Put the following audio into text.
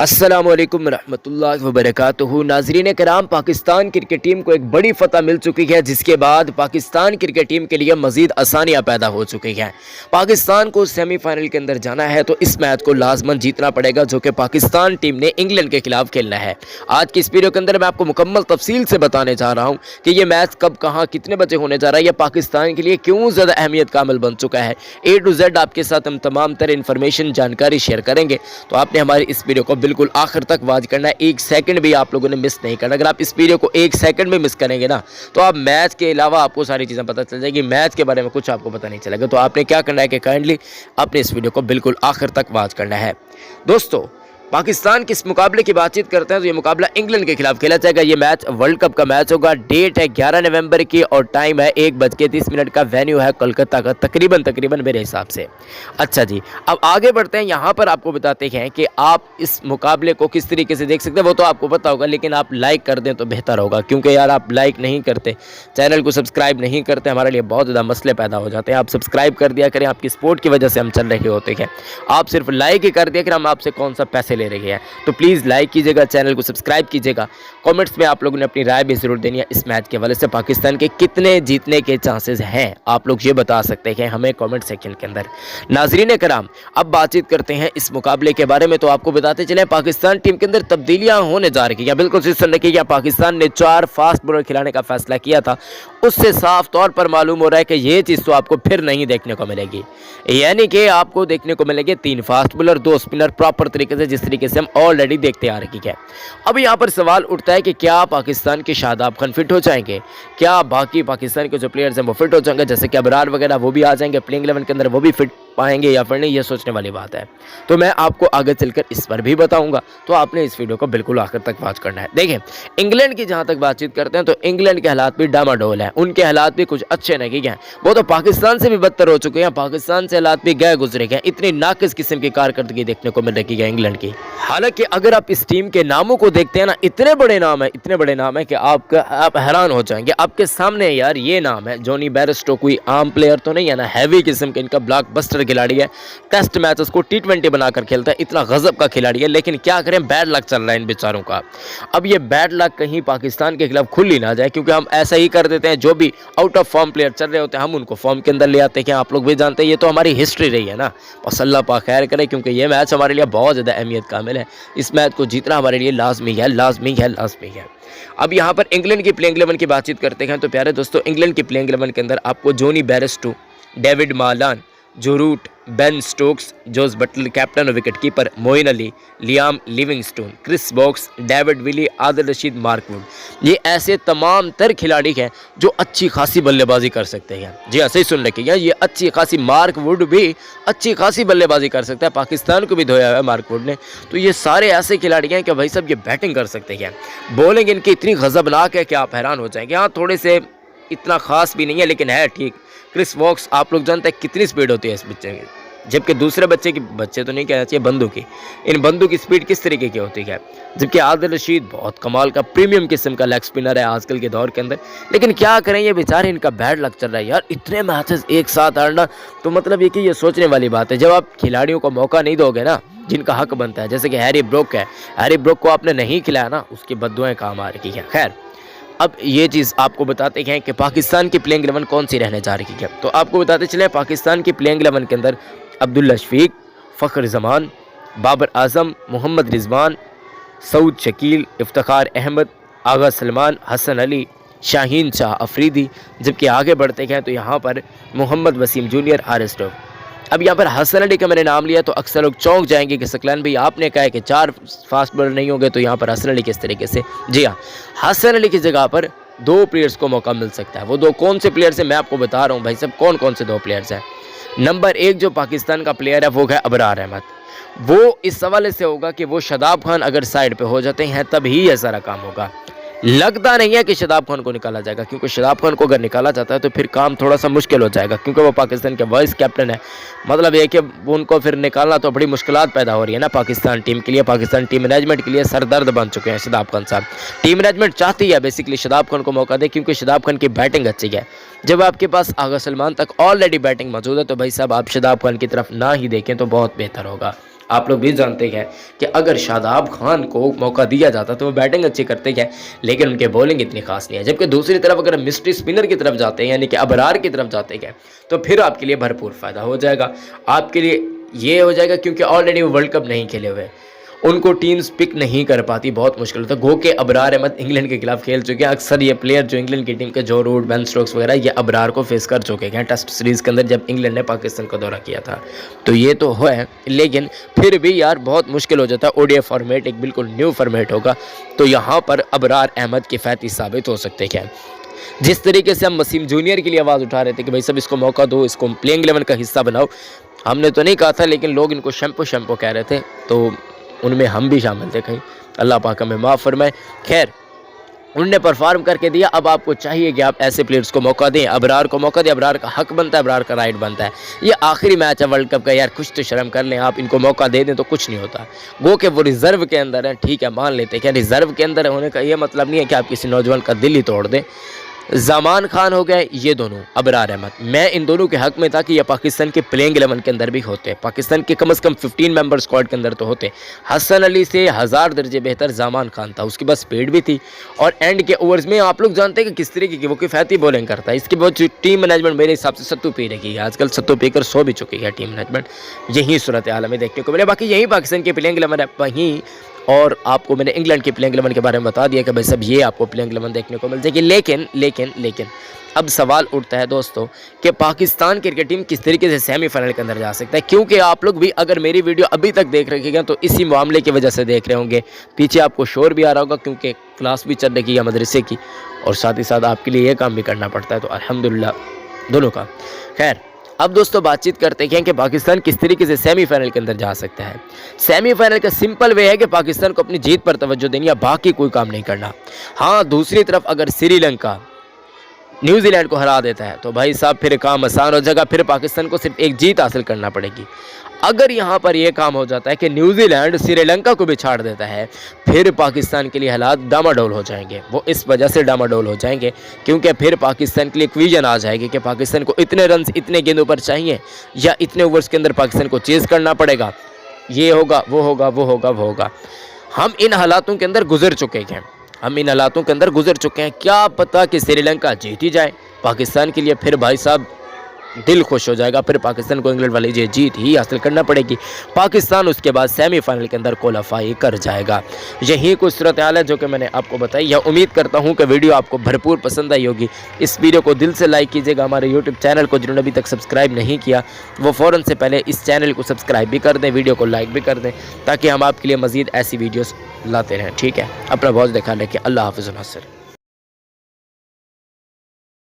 अस्सलामुअलैकुम रहमतुल्लाहि व बरकातुहू। नाज़रीन कराम, पाकिस्तान क्रिकेट टीम को एक बड़ी फतह मिल चुकी है, जिसके बाद पाकिस्तान क्रिकेट टीम के लिए मज़ीद आसानियाँ पैदा हो चुकी हैं। पाकिस्तान को सेमीफाइनल के अंदर जाना है तो इस मैच को लाजमन जीतना पड़ेगा, जो कि पाकिस्तान टीम ने इंग्लैंड के खिलाफ खेलना है। आज की इस वीडियो के अंदर मैं आपको मुकम्मल तफसील से बताने जा रहा हूँ कि ये मैच कब, कहाँ, कितने बजे होने जा रहा है, यह पाकिस्तान के लिए क्यों ज़्यादा अहमियत का अमल बन चुका है। A to Z आपके साथ हम तमाम तरह इन्फॉर्मेशन जानकारी शेयर करेंगे, तो आपने हमारी इस वीडियो को बिल्कुल आखिर तक वॉच करना है। एक सेकंड भी आप लोगों ने मिस नहीं करना। अगर आप इस वीडियो को एक सेकंड में मिस करेंगे ना, तो आप मैच के अलावा आपको सारी चीज़ें पता चल जाएगी, मैच के बारे में कुछ आपको पता नहीं चलेगा। तो आपने क्या करना है कि काइंडली अपने इस वीडियो को बिल्कुल आखिर तक वॉच करना है। दोस्तों, पाकिस्तान के इस मुकाबले की बातचीत करते हैं तो ये मुकाबला इंग्लैंड के खिलाफ खेला जाएगा। ये मैच वर्ल्ड कप का मैच होगा। डेट है 11 नवंबर की और टाइम है 1:30 का। वेन्यू है कोलकाता का, तकरीबन मेरे हिसाब से। अच्छा जी, अब आगे बढ़ते हैं। यहाँ पर आपको बताते हैं कि आप इस मुकाबले को किस तरीके से देख सकते हैं, वो तो आपको पता होगा, लेकिन आप लाइक कर दें तो बेहतर होगा, क्योंकि यार आप लाइक नहीं करते, चैनल को सब्सक्राइब नहीं करते, हमारे लिए बहुत ज़्यादा मसले पैदा हो जाते हैं। आप सब्सक्राइब कर दिया करें, आपकी सपोर्ट की वजह से हम चल रहे होते हैं। आप सिर्फ लाइक ही कर दिया करें, हम आपसे कौन सा पैसे ले रही है। तो प्लीज़ लाइक कीजिएगा, चैनल को सब्सक्राइब कीजिएगा। कमेंट्स में आप लोगों ने अपनी राय भी ज़रूर देनी है। इस मैच के हवाले से पाकिस्तान के कितने जीतने के चांसेस हैं, आप लोग ये बता सकते हैं हमें कमेंट सेक्शन के अंदर। नाज़रीन कराम, अब बातचीत करते हैं इस मुकाबले के बारे में। तो आपको बताते चले, पाकिस्तान टीम के अंदर तब्दीलियाँ होने जा रही हैं। बिल्कुल सुन रखिएगा, पाकिस्तान ने 4 फास्ट बॉलर खिलाने का फैसला किया था। उससे साफ तौर पर मालूम हो रहा है कि ये चीज़ तो आपको फिर नहीं देखने को मिलेगी, यानी कि आपको देखने को मिलेंगे 3 फास्ट बॉलर, 2 स्पिनर, प्रॉपर तरीके से, जिस तरीके से हम ऑलरेडी देखते आ रही है। अब यहाँ पर सवाल उठता है कि क्या पाकिस्तान के शादाब खान फिट हो जाएंगे, क्या बाकी पाकिस्तान के जो प्लेयर्स हैं वो फिट हो जाएंगे, जैसे कि अबरार वगैरह वो भी आ जाएंगे प्लेइंग 11 के अंदर, वो भी फिट पाएंगे या फिर नहीं, ये सोचने वाली बात है। तो मैं आपको आगे चलकर इस पर भी बताऊंगा, तो आपने इस वीडियो को बिल्कुल आखिर तक वॉच करना है। देखें, इंग्लैंड की जहां तक बातचीत करते हैं तो इंग्लैंड के हालात भी डामाडोल हैं, उनके हालात भी कुछ अच्छे नहीं हैं, वो तो पाकिस्तान से भी बदतर हो चुके हैं, पाकिस्तान से हालात भी गए गुजरे हैं। इतनी नाकिस किस्म की कारकर्दगी देखने को मिल रही है इंग्लैंड की। हालांकि अगर आप इस टीम के नामों को देखते हैं ना, इतने बड़े नाम है कि आप हैरान हो जाएंगे। आपके सामने यार ये नाम है जॉनी बेयरस्टो, कोई आम प्लेयर तो नहीं है ना, हैवी किस्म के, इनका ब्लॉकबस्टर खिलाड़ी है, टेस्ट मैचेस को T20 बनाकर खेलता है, इतना गजब का खिलाड़ी है। लेकिन क्या करें, बैड लक चल रहा है इन बेचारों का। अब ये बैड लक कहीं पाकिस्तान के खिलाफ खुल ही ना जाए, क्योंकि हम ऐसा ही कर देते हैं, जो भी आउट ऑफ फॉर्म प्लेयर चल रहे होते हैं हम उनको फॉर्म के अंदर ले आते हैं। आप लोग भी जानते हैं, ये तो हमारी हिस्ट्री रही है ना। बस अल्लाह पाक खैर करे, क्योंकि ये मैच हमारे लिए बहुत ज़्यादा अहमियत का अमल है। इस मैच को जीतना हमारे लिए लाजमी है। अब यहाँ पर इंग्लैंड की प्लेइंग 11 की बातचीत करते हैं तो प्यारे दोस्तों, इंग्लैंड की प्लेइंग 11 के अंदर आपको Jonny Bairstow, David Malan, Joe Root, Ben Stokes, Jos Buttler captain और wicket keeper, Moeen Ali, Liam Livingstone, Chris Woakes, David Willey, Adil Rashid, Mark Wood, ये ऐसे तमाम तर खिलाड़ी हैं जो अच्छी खासी बल्लेबाजी कर सकते हैं। जी हाँ, सही सुन रखिएगा, ये अच्छी खासी, मार्क वुड भी अच्छी खासी बल्लेबाजी कर सकता है, पाकिस्तान को भी धोया हुआ है मार्क वुड ने। तो ये सारे ऐसे खिलाड़ी हैं कि भाई साहब ये बैटिंग कर सकते हैं। बॉलिंग इनकी इतनी गजबनाक है कि आप हैरान हो जाएंगे। हाँ, थोड़े से इतना खास भी नहीं है, लेकिन है ठीक। क्रिस वोक्स, आप लोग जानते हैं कितनी स्पीड होती है इस बच्चे की, जबकि दूसरे बच्चे तो नहीं कहना चाहिए, बंदों की, इन बंदों की स्पीड किस तरीके की होती है। जबकि आदिल रशीद बहुत कमाल का प्रीमियम किस्म का लेग स्पिनर है आजकल के दौर के अंदर। लेकिन क्या करें, ये बेचारे, इनका बैड लक चल रहा है यार। इतने मैचेस एक साथ हारना, तो मतलब ये कि ये सोचने वाली बात है। जब आप खिलाड़ियों को मौका नहीं दोगे ना जिनका हक बनता है, जैसे कि हैरी ब्रोक है, हैरी ब्रोक को आपने नहीं खिलाया ना, उसकी बद्दुआएं काम आ रही है। खैर, अब ये चीज़ आपको बताते हैं कि पाकिस्तान की प्लेइंग 11 कौन सी रहने जा रही है। तो आपको बताते चले, पाकिस्तान की प्लेइंग 11 के अंदर अब्दुल्ला शफीक, फ़ख्र जमान, बाबर आजम, मोहम्मद रिजवान, सऊद शकील, इफ्तिखार अहमद, आगा सलमान, हसन अली, शाहीन शाह अफरीदी। जबकि आगे बढ़ते हैं तो यहाँ पर मोहम्मद वसीम जूनियर, हारिस रऊफ। अब यहाँ पर हसन अली का मैंने नाम लिया तो अक्सर लोग चौंक जाएंगे कि सकलान भाई आपने कहा है कि 4 फास्ट बॉलर नहीं होंगे, तो यहाँ पर हसन अली किस तरीके से। जी हाँ, हसन अली की जगह पर 2 प्लेयर्स को मौका मिल सकता है। वो 2 कौन से प्लेयर्स हैं मैं आपको बता रहा हूँ भाई साहब, कौन से 2 प्लेयर्स हैं। नंबर 1 जो पाकिस्तान का प्लेयर है वो है अबरार अहमद। वो इस हवाले से होगा कि वो शादाब खान अगर साइड पे हो जाते हैं तभी यह सारा काम होगा। लगता नहीं है कि शादाब खान को निकाला जाएगा, क्योंकि शादाब खान को अगर निकाला जाता है तो फिर काम थोड़ा सा मुश्किल हो जाएगा, क्योंकि वो पाकिस्तान के वाइस कैप्टन है। मतलब ये कि उनको फिर निकालना तो बड़ी मुश्किलात पैदा हो रही है ना पाकिस्तान टीम के लिए, पाकिस्तान टीम मैनेजमेंट के लिए सरदर्द बन चुके हैं शादाब खान साहब। टीम मैनेजमेंट चाहती है बेसिकली शादाब खान को मौका दे, क्योंकि शादाब खान की बैटिंग अच्छी है। जब आपके पास आगा सलमान तक ऑलरेडी बैटिंग मौजूद है तो भाई साहब आप शादाब खान की तरफ ना ही देखें तो बहुत बेहतर होगा। آپ لوگ بھی جانتے ہیں کہ اگر شاداب خان کو موقع دیا جاتا تو وہ بیٹنگ اچھی کرتے ہیں، لیکن ان کے بولنگ اتنی خاص نہیں ہے. جبکہ دوسری طرف اگر مسٹری اسپنر کی طرف جاتے ہیں، یعنی کہ ابرار کی طرف جاتے ہیں، تو پھر آپ کے لیے بھرپور فائدہ ہو جائے گا. آپ کے لیے یہ ہو جائے گا کیونکہ آلریڈی وہ ورلڈ کپ نہیں کھیلے ہوئے، ان کو ٹیمز پک نہیں کر پاتی، بہت مشکل ہوتا ہے. گو کہ ابرار احمد انگلینڈ کے خلاف کھیل چکے ہیں. اکثر یہ پلیئر جو انگلینڈ کی ٹیم کے جو روٹ، بین سٹوکس وغیرہ، یہ ابرار کو فیس کر چکے ہیں ٹیسٹ سیریز کے اندر جب انگلینڈ نے پاکستان کا دورہ کیا تھا. تو یہ تو ہے، لیکن پھر بھی یار بہت مشکل ہو جاتا ہے. او ڈی آئی فارمیٹ ایک بالکل نیو فارمیٹ ہوگا، تو یہاں پر ابرار احمد کفایتی ثابت ہو سکتے ہیں. جس طریقے سے ہم وسیم جونیئر کے لیے آواز اٹھا رہے تھے کہ بھائی سب اس کو موقع دو، اس کو پلینگ 11 کا حصہ بناؤ، ہم نے تو نہیں کہا تھا، لیکن لوگ ان کو شیمپو کہہ رہے تھے، تو ان میں ہم بھی شامل تھے. کہیں اللہ پاک ہمیں معاف فرمائے. خیر، انہوں نے پرفارم کر کے دیا. اب آپ کو چاہیے کہ آپ ایسے پلیئرز کو موقع دیں. ابرار کو موقع دیں، ابرار کا حق بنتا ہے، ابرار کا رائٹ بنتا ہے. یہ آخری میچ ہے ورلڈ کپ کا، یار کچھ تو شرم کر لیں. آپ ان کو موقع دے دیں تو کچھ نہیں ہوتا. وہ کہ وہ ریزرو کے اندر ہیں، ٹھیک ہے مان لیتے ہیں کہ ریزرو کے اندر ہونے کا یہ مطلب نہیں ہے کہ آپ کسی نوجوان کا دل ہی توڑ دیں. زمان خان ہو گئے یہ دونوں، ابرار احمد، میں ان دونوں کے حق میں تھا کہ یہ پاکستان کے پلینگ 11 کے اندر بھی ہوتے، پاکستان کے کم از کم 15 ممبر اسکواڈ کے اندر تو ہوتے. حسن علی سے 1000 درجے بہتر زمان خان تھا، اس کے پاس سپیڈ بھی تھی، اور اینڈ کے اوورز میں آپ لوگ جانتے ہیں کہ کس طریقے کی وہ کفایتی بولنگ کرتا ہے. اس کے بعد ٹیم مینجمنٹ میرے حساب سے ستو پی رہی ہے، آج کل ستو پی کر سو بھی چکی ہے ٹیم مینجمنٹ. یہی صورتحال ہمیں دیکھنے کو ملے. باقی یہی پاکستان کے پلینگ 11 ہے وہیں، اور آپ کو میں نے انگلینڈ کے پلینگ 11 کے بارے میں بتا دیا کہ بھائی سب یہ آپ کو پلینگ 11 دیکھنے کو مل جائے گی. لیکن اب سوال اٹھتا ہے دوستو کہ پاکستان کرکٹ ٹیم کس طریقے سے سیمی فائنل کے اندر جا سکتا ہے. کیونکہ آپ لوگ بھی اگر میری ویڈیو ابھی تک دیکھ رکھے گا تو اسی معاملے کی وجہ سے دیکھ رہے ہوں گے. پیچھے آپ کو شور بھی آ رہا ہوگا کیونکہ کلاس بھی چل رہی ہے مدرسے کی، اور ساتھ ہی ساتھ آپ کے لیے یہ کام بھی کرنا پڑتا ہے، تو الحمدللہ دونوں کا. خیر، اب دوستو بات چیت کرتے ہیں کہ پاکستان کس طریقے سے سیمی فائنل کے اندر جا سکتا ہے. سیمی فائنل کا سمپل وے ہے کہ پاکستان کو اپنی جیت پر توجہ دینی ہے، باقی کوئی کام نہیں کرنا. ہاں، دوسری طرف اگر سری لنکا نیوزی لینڈ کو ہرا دیتا ہے تو بھائی صاحب پھر کام آسان ہو جائے گا، پھر پاکستان کو صرف ایک جیت حاصل کرنا پڑے گی. اگر یہاں پر یہ کام ہو جاتا ہے کہ نیوزی لینڈ سری لنکا کو بھی چھاڑ دیتا ہے، پھر پاکستان کے لیے حالات ڈاماڈول ہو جائیں گے. وہ اس وجہ سے ڈاماڈول ہو جائیں گے کیونکہ پھر پاکستان کے لیے ایک ویژن آ جائے گی کہ پاکستان کو اتنے رنز اتنے گیندوں پر چاہیے، یا اتنے اوورز کے اندر پاکستان کو چیز کرنا پڑے گا. یہ ہوگا، وہ ہوگا. ہم ان حالاتوں کے اندر گزر چکے ہیں. کیا پتہ کہ سری لنکا جیت ہی جائے پاکستان کے لیے، پھر بھائی صاحب دل خوش ہو جائے گا. پھر پاکستان کو انگلینڈ والی جیت ہی حاصل کرنا پڑے گی. پاکستان اس کے بعد سیمی فائنل کے اندر کوالیفائی کر جائے گا. یہی کچھ صورتحال ہے جو کہ میں نے آپ کو بتائی. یہ امید کرتا ہوں کہ ویڈیو آپ کو بھرپور پسند آئی ہوگی. اس ویڈیو کو دل سے لائک کیجیے گا. ہمارے یوٹیوب چینل کو جنہوں نے ابھی تک سبسکرائب نہیں کیا وہ فوراً سے پہلے اس چینل کو سبسکرائب بھی کر دیں، ویڈیو کو لائک بھی کر دیں، تاکہ ہم آپ کے لیے مزید ایسی ویڈیوز لاتے رہیں. ٹھیک ہے، اپنا بہت خیال رکھیں. اللہ حافظ و ناصر.